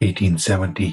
1870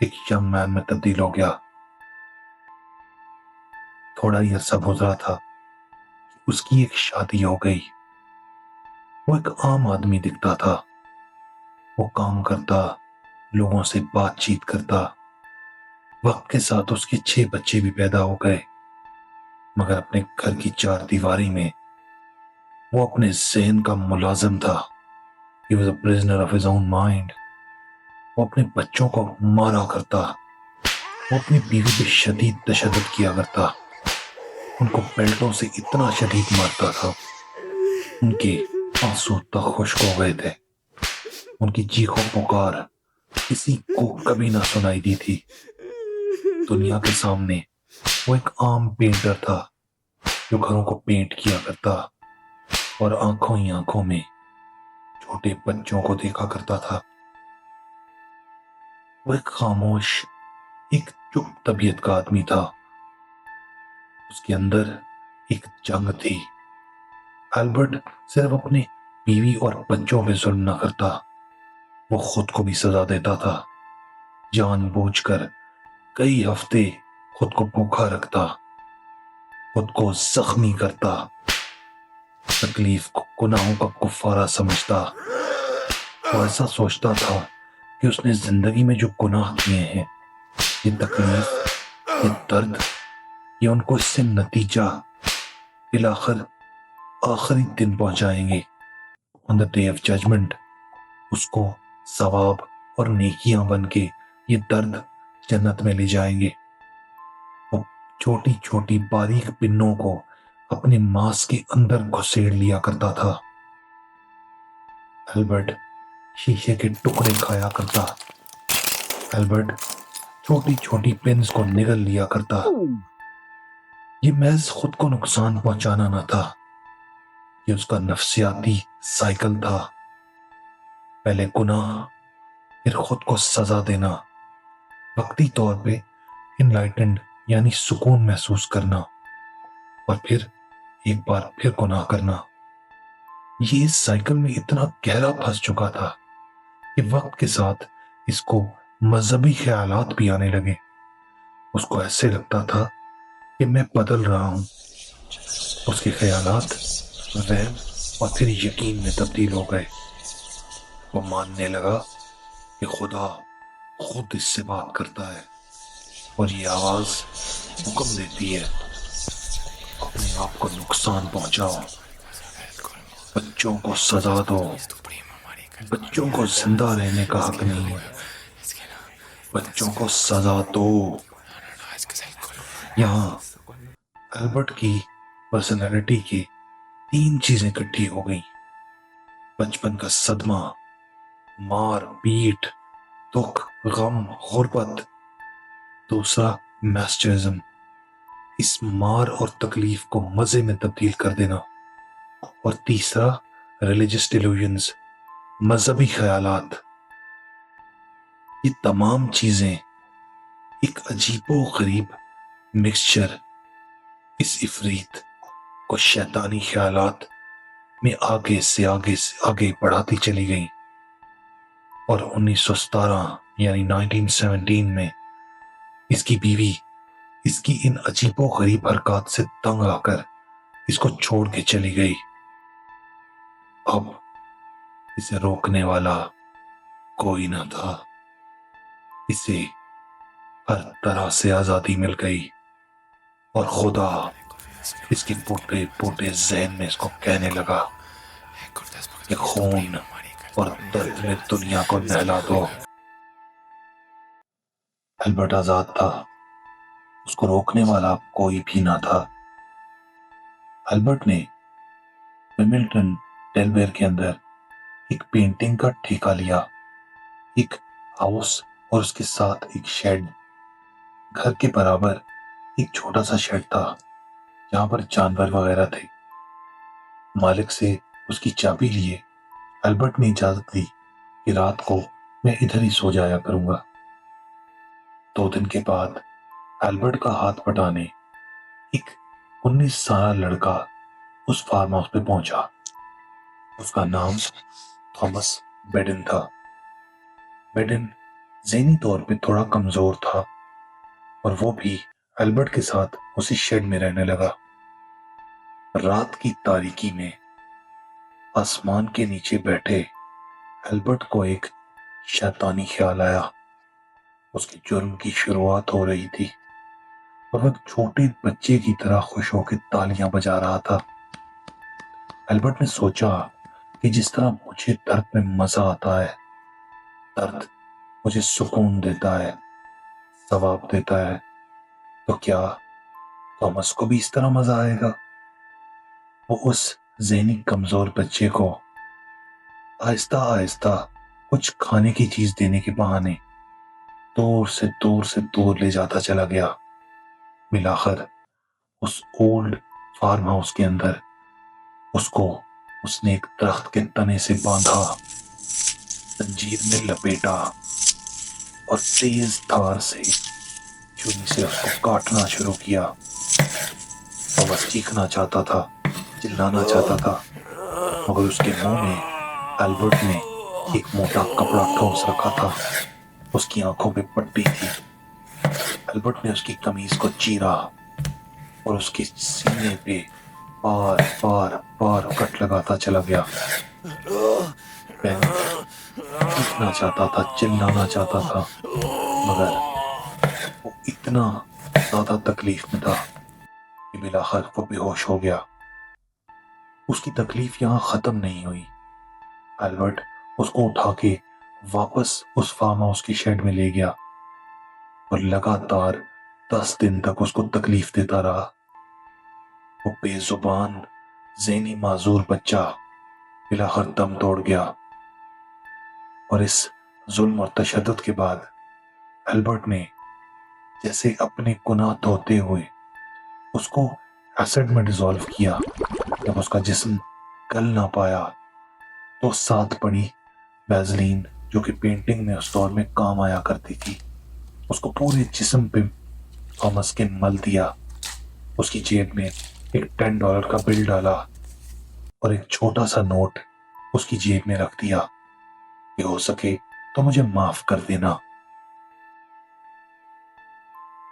ایک young man میں تبدیل ہو گیا۔ تھوڑا ہی عرصہ گزرا تھا، اس کی ایک شادی ہو گئی۔ وہ ایک عام آدمی دکھتا تھا، وہ کام کرتا، لوگوں سے بات چیت کرتا۔ وقت کے ساتھ اس کے 6 بچے بھی پیدا ہو گئے، مگر اپنے گھر کی 4 دیواری میں وہ اپنے ذہن کا ملازم تھا۔ He was a prisoner of his own mind۔ وہ اپنے بچوں کو مارا کرتا، وہ اپنی بیوی پہ شدید تشدد کیا کرتا، ان کو بیلٹوں سے اتنا شدید مارتا تھا، ان کے آنسو تک خشک ہو گئے تھے، ان کی چیخ و پکار کسی کو کبھی نہ سنائی دی تھی۔ دنیا کے سامنے وہ ایک عام پینٹر تھا جو گھروں کو پینٹ کیا کرتا اور آنکھوں ہی آنکھوں میں چھوٹے بچوں کو دیکھا کرتا تھا۔ وہ ایک خاموش، ایک چپ طبیعت کا آدمی تھا۔ اس کے اندر ایک جنگ تھی۔ البرٹ صرف اپنے بیوی اور بچوں پہ ظلم نہ کرتا، وہ خود کو بھی سزا دیتا تھا۔ جان بوجھ کر کئی ہفتے خود کو بھوکا رکھتا، خود کو زخمی کرتا، تکلیف کو گناہوں کا کفارہ سمجھتا۔ وہ ایسا سوچتا تھا کہ اس نے زندگی میں جو گناہ کیے ہیں، یہ تکلیف، یہ درد، یہ ان کو اس سے نتیجہ بالآخر آخری دن پہنچائیں گے۔ On the day of judgment اس کو ثواب اور نیکیاں بن کے یہ درد جنت میں لے جائیں گے۔ وہ چھوٹی چھوٹی باریک پنوں کو اپنے ماس کے اندر گھسیڑ لیا کرتا تھا۔ البرٹ شیشے کے ٹکڑے کھایا کرتا، البرٹ چھوٹی چھوٹی پنز کو نگل لیا کرتا۔ یہ محض خود کو نقصان پہنچانا نہ تھا، یہ اس کا نفسیاتی سائیکل تھا۔ پہلے گناہ، پھر خود کو سزا دینا، وقتی طور پہ انلائٹنڈ یعنی سکون محسوس کرنا، اور پھر ایک بار پھر گناہ کرنا۔ یہ اس سائیکل میں اتنا گہرا پھنس چکا تھا کہ وقت کے ساتھ اس کو مذہبی خیالات بھی آنے لگے۔ اس کو ایسے لگتا تھا کہ میں بدل رہا ہوں۔ اس کے خیالات وہم اور پھر یقین میں تبدیل ہو گئے۔ وہ ماننے لگا کہ خدا خود اس سے بات کرتا ہے اور یہ آواز حکم دیتی ہے، اپنے آپ کو نقصان پہنچاؤ، بچوں کو سزا دو، بچوں کو زندہ رہنے کا حق نہیں ہے، بچوں کو سزا دو۔ یہاں البرٹ کی پرسنالٹی کی 3 چیزیں اکٹھی ہو گئیں: بچپن کا صدمہ، مار پیٹ، دکھ، غم، غربت۔ دوسرا میسچرزم، اس مار اور تکلیف کو مزے میں تبدیل کر دینا۔ اور تیسرا ریلیجس ڈیلوژنز، مذہبی خیالات۔ یہ تمام چیزیں ایک عجیب و غریب مکسچر اس عفریت کو شیطانی خیالات میں آگے سے آگے بڑھاتی چلی گئیں، اور 1917 یعنی 1917 میں اس کی بیوی اس کی ان عجیب و غریب حرکات سے تنگ آ کر اس کو چھوڑ کے چلی گئی۔ اب اسے روکنے والا کوئی نہ تھا، اسے ہر طرح سے آزادی مل گئی، اور خدا اس کے پوٹے پوٹے ذہن میں اس کو کہنے لگا کہ خون اور درد میں دنیا کو نہلا دو۔ البرٹ آزاد تھا، اس کو روکنے والا کوئی بھی نہ تھا۔ البرٹ نے ویملٹن ڈیلویر کے اندر ایک پینٹنگ کا ٹھیکہ لیا، ایک ہاؤس اور اس کے ساتھ ایک شیڈ۔ گھر کے برابر ایک چھوٹا سا شیڈ تھا جہاں پر جانور وغیرہ تھے۔ مالک سے اس کی چابی لیے البرٹ نے اجازت دی کہ رات کو میں ادھر ہی سو جایا کروں گا۔ 2 دن کے بعد البرٹ کا ہاتھ بٹانے ایک 19 سالہ لڑکا اس فارم ہاؤس پہ پہنچا۔ اس کا نام تھامس بیڈن تھا۔ بیڈن ذہنی طور پہ تھوڑا کمزور تھا اور وہ بھی البرٹ کے ساتھ اسی شیڈ میں رہنے لگا۔ رات کی تاریکی میں آسمان کے نیچے بیٹھے البرٹ کو ایک شیطانی خیال آیا۔ اس کے جرم کی شروعات ہو رہی تھی اور وہ ایک چھوٹے بچے کی طرح خوش ہو کے تالیاں بجا رہا تھا۔ البرٹ نے سوچا کہ جس طرح مجھے درد میں مزہ آتا ہے، درد مجھے سکون دیتا ہے، ثواب دیتا ہے، تو کیا تومس کو بھی اس طرح مزہ آئے گا؟ وہ اس ذہنی کمزور بچے کو آہستہ آہستہ کچھ کھانے کی چیز دینے کے بہانے دور سے دور سے دور لے جاتا چلا گیا۔ بالآخر اس اولڈ فارم ہاؤس کے اندر اس نے ایک درخت کے تنے سے باندھا، زنجیر میں لپیٹا اور تیز دھار سے چھری سے اس کو کاٹنا شروع کیا۔ وہ بس چیخنا چاہتا تھا، چلانا چاہتا تھا، مگر اس کے منہ میں البرٹ نے ایک موٹا کپڑا ٹھونس رکھا تھا۔ اس کی آنکھوں پہ پٹی تھی۔ البرٹ نے اس کی قمیض کو چیرا اور اس کے سینے پہ بار بار بار کٹ لگاتا چلا گیا۔ بین چیخنا چاہتا تھا، چلانا چاہتا تھا، مگر وہ اتنا زیادہ تکلیف میں تھا کہ بالآخر وہ بے ہوش ہو گیا۔ اس کی تکلیف یہاں ختم نہیں ہوئی۔ البرٹ اس کو اٹھا کے واپس اس فارم ہاؤس کی شیڈ میں لے گیا اور لگاتار 10 دن تک اس کو تکلیف دیتا رہا۔ وہ بے زبان ذہنی معذور بچہ بالآخر دم توڑ گیا، اور اس ظلم اور تشدد کے بعد البرٹ نے جیسے اپنے گناہ دھوتے ہوئے اس کو ایسڈ میں ڈیزولو کیا۔ جب اس کا جسم گل نہ پایا تو ساتھ پڑی ویزلین، جو کہ پینٹنگ میں اس دور میں کام آیا کرتی تھی، اس کو پورے جسم پہ تھامس کے مل دیا۔ اس کی جیب میں ایک $10 کا بل ڈالا اور ایک چھوٹا سا نوٹ اس کی جیب میں رکھ دیا کہ ہو سکے تو مجھے معاف کر دینا۔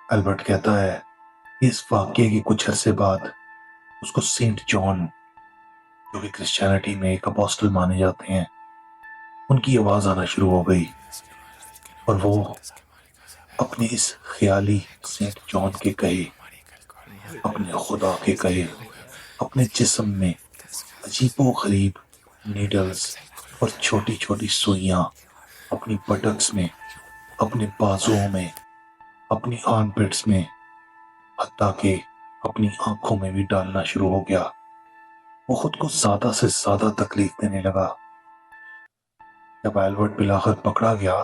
البرٹ کہتا ہے کہ اس واقعے کے کچھ عرصے بعد اس کو سینٹ جان، جو کہ کرسچینٹی میں ایک اپوسٹل مانے جاتے ہیں، ان کی آواز آنا شروع ہو گئی، اور وہ اپنے اس خیالی سینٹ جان کے کہے، اپنے خدا کے کہے، اپنے جسم میں عجیب و غریب نیڈلز اور چھوٹی چھوٹی سوئیاں اپنی بٹکس میں، اپنے بازوؤں میں، اپنی آرم پٹس میں، حتیٰ کہ اپنی آنکھوں میں بھی ڈالنا شروع ہو گیا۔ وہ خود کو زیادہ سے زیادہ تکلیف دینے لگا۔ جب البرٹ بالآخر پکڑا گیا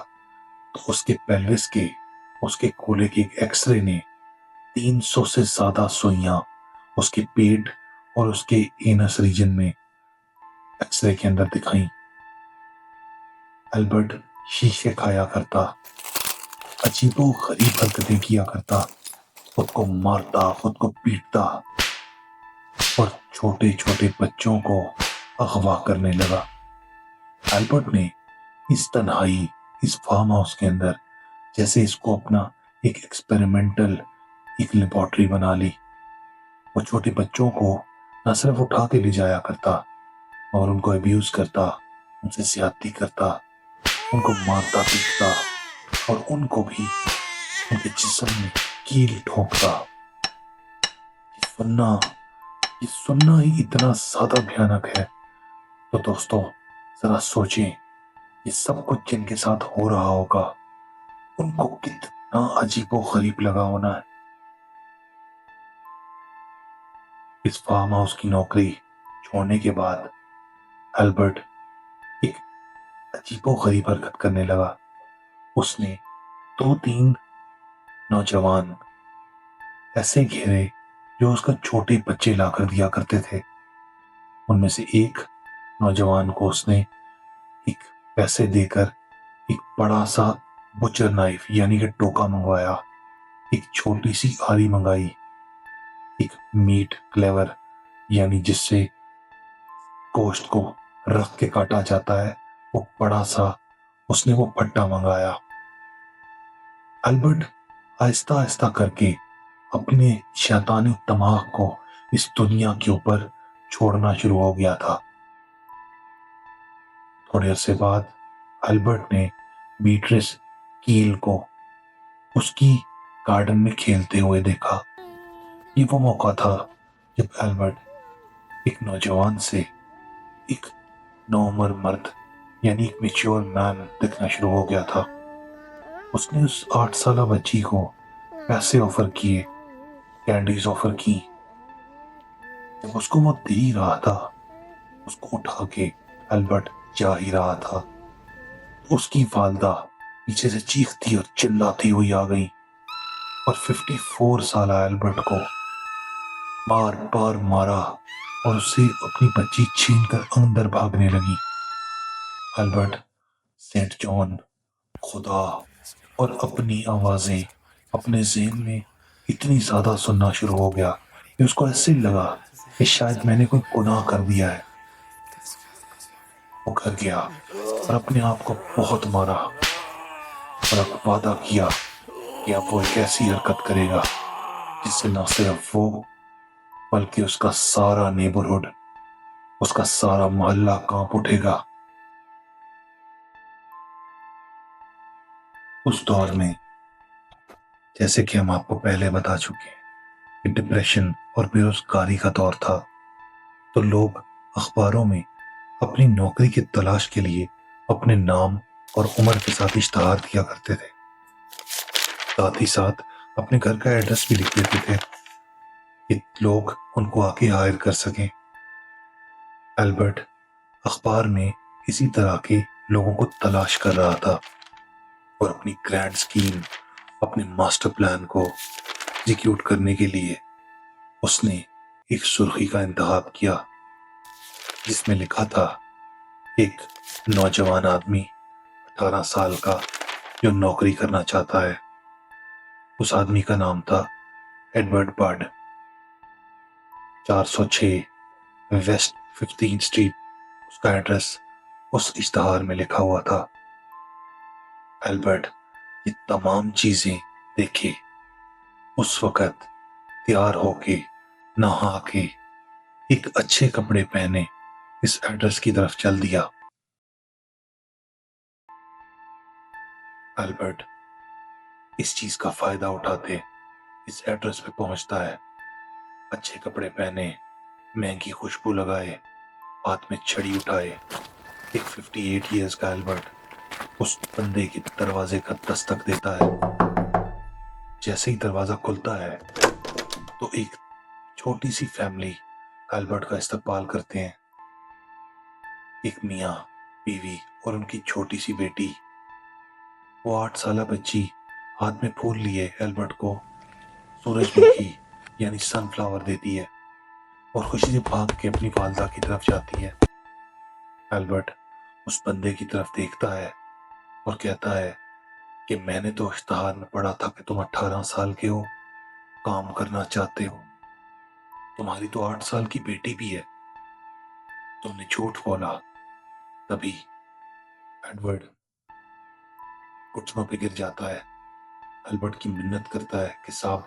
تو اس کے پیلوس کے، اس کے کولے کے ایک ایکس رے نے 300 سے زیادہ سوئیاں اس کے پیٹ اور اس کے اینس ریجن میں ایکس رے کے اندر دکھائیں۔ البرٹ شیشے کھایا کرتا، عجیب و غریب حرکتیں کیا کرتا، خود کو مارتا، خود کو پیٹتا اور چھوٹے چھوٹے بچوں کو اغوا کرنے لگا۔ البرٹ نے اس تنہائی، اس فارم ہاؤس کے اندر جیسے اس کو اپنا ایک ایکسپیریمنٹل ایک لیبارٹری بنا لی۔ وہ چھوٹے بچوں کو نہ صرف اٹھا کے لے جایا کرتا اور ان کو ابیوز کرتا، ان سے زیادتی کرتا، ان کو مارتا پیٹتا اور ان کو بھی ان کے جسم میں کیل ٹھونکتا۔ یہ سننا ہی اتنا زیادہ بھیانک ہے۔ تو دوستو ذرا سوچیں، یہ سب کچھ جن کے ساتھ ہو رہا ہوگا ان کو کتنا عجیب و غریب لگا ہونا ہے۔ اس فارم ہاؤس کی نوکری چھوڑنے کے بعد البرٹ ایک عجیب و غریب حرکت کرنے لگا۔ اس نے 2-3 نوجوان ایسے گھیرے جو اس کا چھوٹے بچے لا کر دیا کرتے تھے۔ ان میں سے ایک نوجوان کو اس نے ایک پیسے دے کر ایک بڑا سا بچر نائف یعنی کہ ٹوکا منگوایا، ایک چھوٹی سی آری منگائی، ایک میٹ کلیور یعنی جس سے گوشت کو رکھ کے کاٹا جاتا ہے وہ بڑا سا، اس نے وہ پٹا منگایا البرٹ آہستہ آہستہ کر کے اپنے شیطانی دماغ کو اس دنیا کے اوپر چھوڑنا شروع ہو گیا تھا۔ تھوڑے عرصے بعد البرٹ نے بیٹرس کیل کو اس کی گارڈن میں کھیلتے ہوئے دیکھا۔ یہ وہ موقع تھا جب البرٹ ایک نوجوان سے ایک نوعمر مرد یعنی ایک میچور مین دکھنا شروع ہو گیا تھا۔ اس نے اس 8 سالہ بچی کو پیسے آفر کیے، کینڈیز آفر کی۔ جب اس کو وہ دے ہی رہا تھا، اس کو اٹھا کے البرٹ جا ہی رہا تھا، اس کی والدہ پیچھے سے چیختی اور چلاتی ہوئی آ گئی اور 54 سالہ البرٹ کو بار بار مارا اور اسے اپنی بچی چھین کر اندر بھاگنے لگی۔ البرٹ سینٹ جان، خدا اور اپنی آوازیں اپنے ذہن میں اتنی زیادہ سننا شروع ہو گیا کہ اس کو ایسے لگا کہ شاید میں نے کوئی گناہ کر دیا ہے۔ وہ گھر گیا اور اپنے آپ کو بہت مارا اور اب وعدہ کیا کہ اب وہ ایک ایسی حرکت کرے گا جس سے نہ صرف وہ بلکہ اس کا سارا نیبرہڈ، اس کا سارا محلہ کانپ اٹھے گا۔ اس دور میں جیسے کہ ہم آپ کو پہلے بتا چکے ہیں کہ ڈپریشن اور بے روزگاری کا دور تھا، تو لوگ اخباروں میں اپنی نوکری کی تلاش کے لیے اپنے نام اور عمر کے ساتھ اشتہار دیا کرتے تھے، ساتھ ہی ساتھ اپنے گھر کا ایڈریس بھی لکھ دیتے تھے کہ لوگ ان کو آ کے ہائر کر سکیں۔ البرٹ اخبار میں اسی طرح کے لوگوں کو تلاش کر رہا تھا اور اپنی گرینڈ سکیم، اپنے ماسٹر پلان کو ایگزیکیوٹ کرنے کے لیے اس نے ایک سرخی کا انتخاب کیا جس میں لکھا تھا ایک نوجوان آدمی 18 سال کا جو نوکری کرنا چاہتا ہے۔ اس آدمی کا نام تھا ایڈورڈ بڈ۔ 406 ویسٹ 15 اسٹریٹ اس کا ایڈریس اس اشتہار میں لکھا ہوا تھا۔ البرٹ یہ تمام چیزیں دیکھے اس وقت تیار ہو کے، نہا کے، ایک اچھے کپڑے پہنے اس ایڈریس کی طرف چل دیا۔ البرٹ اس چیز کا فائدہ اٹھاتے اس ایڈریس پہ پہنچتا ہے، اچھے کپڑے پہنے، مہنگی خوشبو لگائے، ہاتھ میں چھڑی اٹھائے، ایک 58 ایئرز کا البرٹ اس بندے کے دروازے کا دستک دیتا ہے۔ جیسے ہی دروازہ کھلتا ہے تو ایک چھوٹی سی فیملی البرٹ کا استقبال کرتے ہیں، ایک میاں، بیوی اور ان کی چھوٹی سی بیٹی۔ وہ 8 سالہ بچی ہاتھ میں پھول لیے البرٹ کو سورج مکھی یعنی سن فلاور دیتی ہے اور خوشی سے بھاگ کے اپنی والدہ کی طرف جاتی ہے۔ البرٹ اس بندے کی طرف دیکھتا ہے اور کہتا ہے کہ میں نے تو اشتہار میں پڑھا تھا کہ تم 18 سال کے ہو، کام کرنا چاہتے ہو، تمہاری تو 8 سال کی بیٹی بھی ہے، تم نے جھوٹ بولا۔ تبھی ایڈورڈ گھٹنوں پہ گر جاتا ہے، البرٹ کی منت کرتا ہے کہ صاحب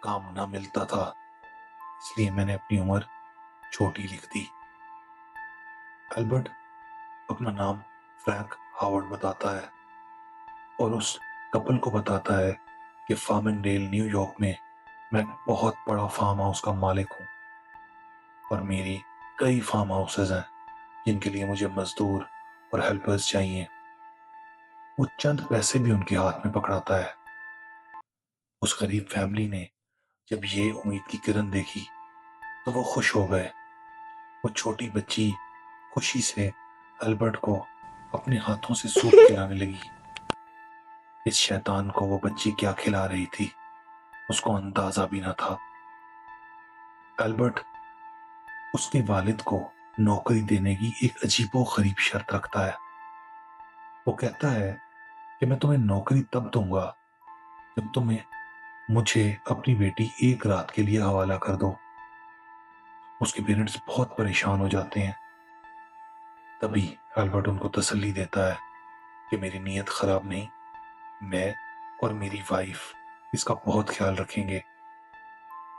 کام نہ ملتا تھا اس لیے میں نے اپنی عمر چھوٹی لکھ دی۔ البرٹ اپنا نام فرینک ہاورڈ بتاتا ہے اور اس کپل کو بتاتا ہے کہ فارمنگ ڈیل نیو یارک میں میں بہت بڑا فارم ہاؤس کا مالک ہوں اور میری کئی فارم ہاؤسز ہیں جن کے لیے مجھے مزدور اور ہیلپرز چاہیے۔ وہ چند پیسے بھی ان کے ہاتھ میں پکڑاتا ہے۔ اس غریب فیملی نے جب یہ امید کی کرن دیکھی تو وہ خوش ہو گئے۔ وہ چھوٹی بچی خوشی سے البرٹ کو اپنے ہاتھوں سے سوپ کھلانے لگی۔ اس شیطان کو وہ بچی کیا کھلا رہی تھی اس کو اندازہ بھی نہ تھا۔ البرٹ اس کے والد کو نوکری دینے کی ایک عجیب و غریب شرط رکھتا ہے۔ وہ کہتا ہے کہ میں تمہیں نوکری تب دوں گا جب تمہیں مجھے اپنی بیٹی ایک رات کے لیے حوالہ کر دو۔ اس کے پیرنٹس بہت پریشان ہو جاتے ہیں۔ تبھی البرٹ ان کو تسلی دیتا ہے کہ میری نیت خراب نہیں، میں اور میری وائف اس کا بہت خیال رکھیں گے۔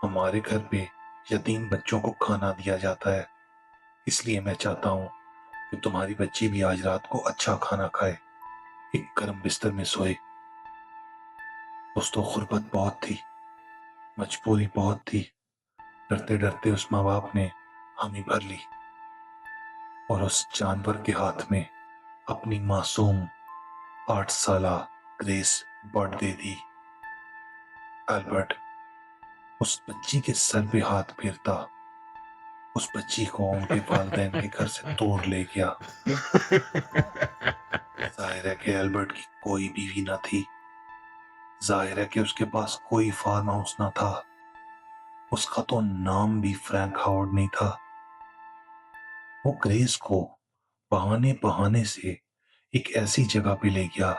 ہمارے گھر پہ یتیم بچوں کو کھانا دیا جاتا ہے، اس لیے میں چاہتا ہوں کہ تمہاری بچی بھی آج رات کو اچھا کھانا کھائے، ایک گرم بستر میں سوئے۔ دوستو، غربت بہت تھی، مجبوری بہت تھی، ڈرتے ڈرتے اس ماں باپ نے حامی بھر لی اور اس جانور کے ہاتھ میں اپنی معصوم 8 سالہ گریس برڈ دے دی۔ البرٹ اس بچی کے سر پہ ہاتھ پھیرتا، اس بچی کو ان کے والدین کے گھر سے توڑ لے گیا۔ ظاہر ہے کہ البرٹ کی کوئی بیوی نہ تھی، ظاہر ہے کہ اس کے پاس کوئی فارم ہاؤس نہ تھا، اس کا تو نام بھی فرینک ہاورڈ نہیں تھا۔ وہ گریس کو بہانے بہانے سے ایک ایسی جگہ پہ لے گیا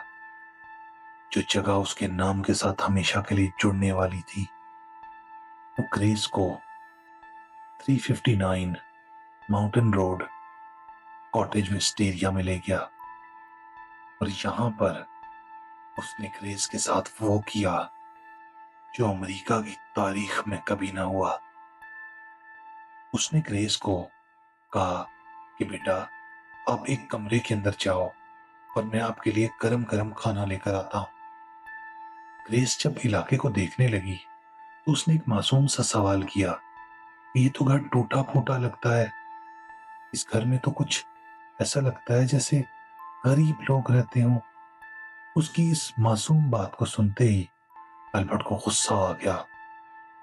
جو جگہ اس کے نام کے ساتھ ہمیشہ کے لیے جڑنے والی تھی۔ وہ گریس کو 359 ماؤنٹن روڈ کاٹیج وسٹیریا میں لے گیا اور یہاں پر اس نے گریس کے ساتھ وہ کیا جو امریکہ کی تاریخ میں کبھی نہ ہوا۔ اس نے گریس کو کہا کہ بیٹا، آپ ایک کمرے کے اندر جاؤ اور میں آپ کے لیے گرم گرم کھانا لے کر آتا ہوں۔ گریس جب علاقے کو دیکھنے لگی تو اس نے ایک معصوم سا سوال کیا کہ یہ تو گھر ٹوٹا پھوٹا لگتا ہے، اس گھر میں تو کچھ ایسا لگتا ہے جیسے غریب لوگ رہتے ہوں۔ اس کی اس معصوم بات کو سنتے ہی البرٹ کو غصہ آ گیا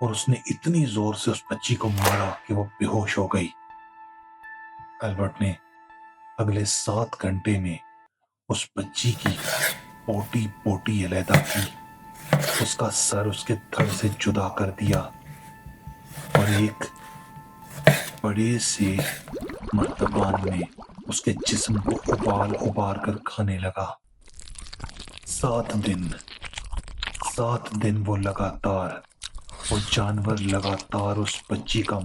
اور اس نے اتنی زور سے اس بچی کو مارا کہ وہ بے ہوش ہو گئی۔ البرٹ نے اگلے 7 گھنٹے میں اس بچی کی پوٹی پوٹی علیحدہ کی، اس کا سر اس کے دھڑ سے جدا کر دیا اور ایک بڑے سے مرتبان میں اس کے جسم کو ابال ابال کر کھانے لگا۔ 7 دن وہ لگاتار، وہ جانور لگاتار اس بچی کا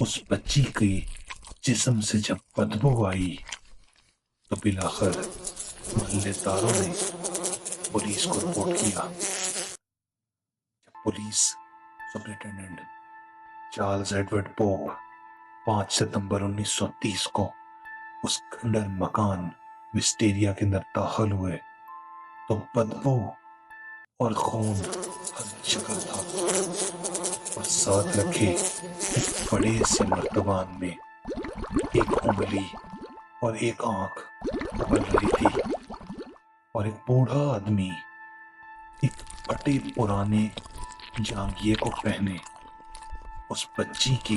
اس بچی کے جسم سے جب بدبو آئی تو بالآخر محلے داروں نے پولیس کو رپورٹ کیا۔ جب police superintendent Charles Edward Pope 5 ستمبر 1930 کو اس کھنڈر مکان وسٹیریا کے اندر داخل ہوئے تو بدبو اور خون ہر جگہ تھا اور ساتھ رکھے ایک بڑے سے مرتبان میں ایک انگلی اور ایک آنکھ ابل رہی تھی اور ایک بوڑھا آدمی ایک پھٹے پرانے جانگیے کو پہنے اس بچی کے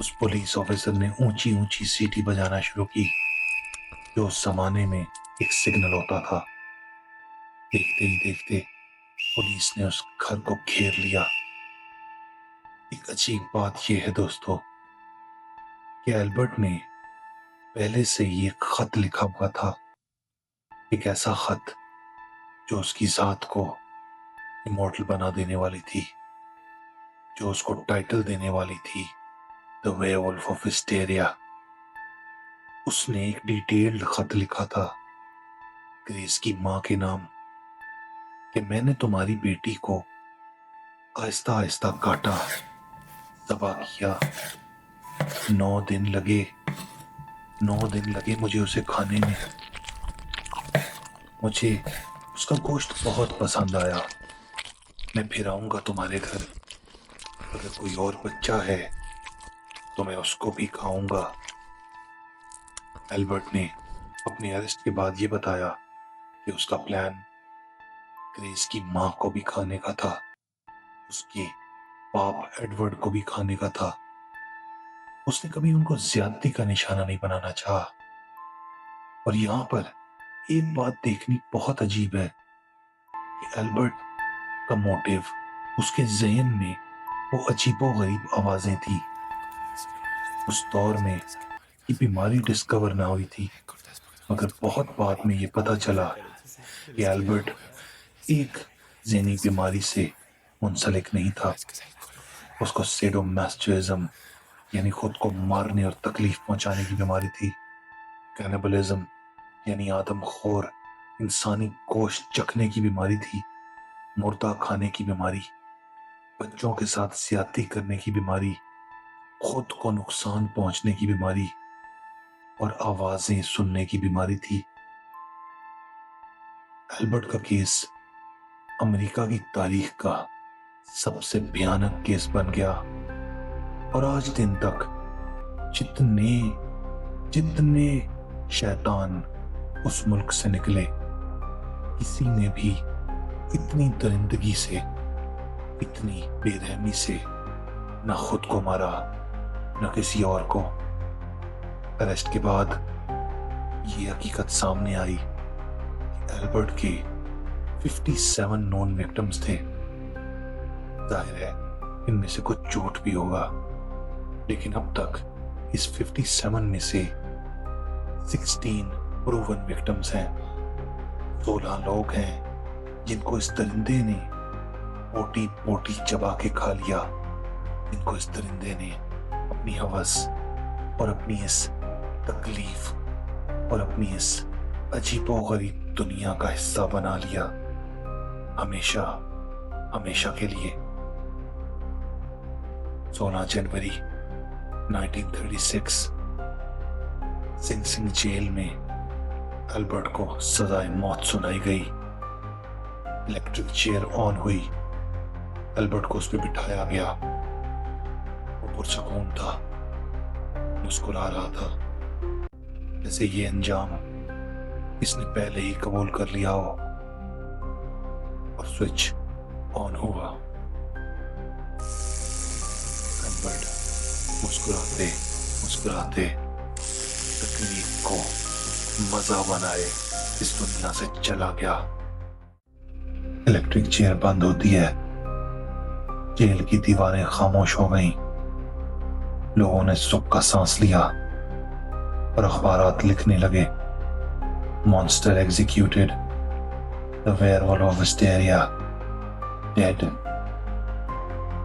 اس پولیس آفیسر نے اونچی اونچی سیٹی بجانا شروع کی جو اس زمانے میں ایک سگنل ہوتا تھا۔ دیکھتے ہی دیکھتے پولیس نے اس گھر کو گھیر لیا۔ ایک عجیب بات یہ ہے دوستو کہ البرٹ نے پہلے سے ہی ایک خط لکھا ہوا تھا، ایک ایسا خط جو اس کی ذات کو امورٹل بنا دینے والی تھی، جو اس کو ٹائٹل دینے والی تھی The Werewolf of Hysteria۔ اس نے ایک ڈیٹیلڈ خط لکھا تھا گریس کی ماں کے نام کہ میں نے تمہاری بیٹی کو آہستہ آہستہ کاٹا، ذبح کیا، 9 دن لگے مجھے اسے کھانے میں، مجھے اس کا گوشت بہت پسند آیا، میں پھر آؤں گا تمہارے گھر، اگر کوئی اور بچہ ہے تو میں اس کو بھی کھاؤں گا۔ البرٹ نے اپنی اریسٹ کے بعد یہ بتایا کہ اس کا پلان گریس کی ماں کو بھی کھانے کا تھا، اس کے باپ ایڈورڈ کو بھی کھانے کا تھا۔ اس نے کبھی ان کو زیادتی کا نشانہ نہیں بنانا چاہا۔ اور یہاں پر ایک بات دیکھنی بہت عجیب ہے کہ البرٹ کا موٹیو، اس کے ذہن میں وہ عجیب و غریب آوازیں تھی۔ اس دور میں یہ بیماری ڈسکور نہ ہوئی تھی، مگر بہت بعد میں یہ پتا چلا کہ البرٹ ایک ذہنی بیماری سے منسلک نہیں تھا، اس کو سیڈو میسوچزم یعنی خود کو مارنے اور تکلیف پہنچانے کی بیماری تھی. کینیبلزم یعنی آدم خور انسانی گوشت چکھنے کی بیماری تھی. مردہ کھانے کی بیماری، بچوں کے ساتھ زیادتی کرنے کی بیماری، خود کو نقصان پہنچنے کی بیماری اور آوازیں سننے کی بیماری تھی. البرٹ کا کیس امریکہ کی تاریخ کا سب سے بھیانک کیس بن گیا اور آج دن تک جتنے شیطان اس ملک سے نکلے، کسی نے بھی اتنی درندگی سے، اتنی بے رحمی سے نہ خود کو مارا نہ کسی اور کو. اریسٹ کے بعد یہ حقیقت سامنے آئی کہ البرٹ کے 57 نون وکٹمز تھے. ظاہر ہے ان میں سے کچھ جھوٹ بھی ہوگا، لیکن اب تک اس 57 میں سے 16 پروون وکٹمز ہیں. 16 لوگ ہیں جن کو اس درندے نے موٹی موٹی چبا کے کھا لیا، جن کو اس درندے نے اپنی ہوس اور اپنی اس تکلیف اور اپنی اس عجیب و غریب دنیا کا حصہ بنا لیا، ہمیشہ کے لیے. 16 جنوری 1936 سنگ سنگ جیل میں البرٹ کو سزائے موت سنائی گئی. الیکٹرک چیئر آن ہوئی، البرٹ کو اس پہ بٹھایا گیا. وہ پرسکون تھا، مسکرا رہا تھا، جیسے یہ انجام اس نے پہلے ہی قبول کر لیا ہو. اور سوئچ آن ہوا. البرٹ مسکراتے تکلیف کو مزہ بنائے اس دنیا سے چلا گیا. الیکٹرک چیئر بند ہوتی ہے، جیل کی دیواریں خاموش ہو گئیں. لوگوں نے سکھ کا سانس لیا اور اخبارات لکھنے لگے. Monster executed, the werewolf of Hysteria dead.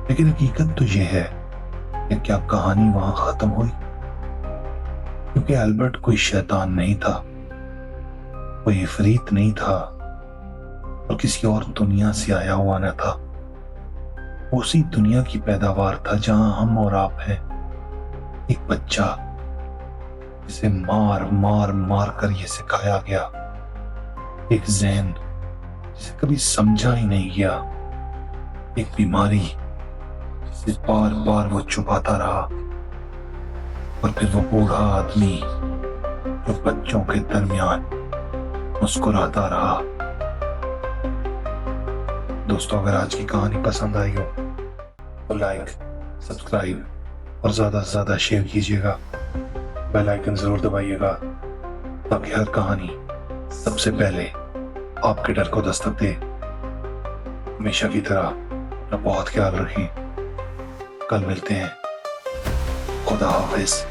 لیکن حقیقت تو یہ ہے کہ کیا کہانی وہاں ختم ہوئی؟ کیونکہ البرٹ کوئی شیطان نہیں تھا، کوئی عفریت نہیں تھا اور کسی اور دنیا سے آیا ہوا نہ تھا. اسی دنیا کی پیداوار تھا جہاں ہم اور آپ ہیں. ایک بچہ جسے مار کر یہ سکھایا گیا، ایک ذہن جسے کبھی سمجھا ہی نہیں گیا، ایک بیماری جسے بار بار وہ چھپاتا رہا، اور پھر وہ بوڑھا آدمی جو بچوں کے درمیان مسکراتا رہا. دوستو، اگر آج کی کہانی پسند آئی ہو تو لائک، سبسکرائب اور زیادہ سے زیادہ شیئر کیجیے گا. بیل آئیکن ضرور دبائیے گا تاکہ ہر کہانی سب سے پہلے آپ کے ڈر کو دستک دے. ہمیشہ کی طرح اپنا بہت خیال رکھیں. کل ملتے ہیں. خدا حافظ.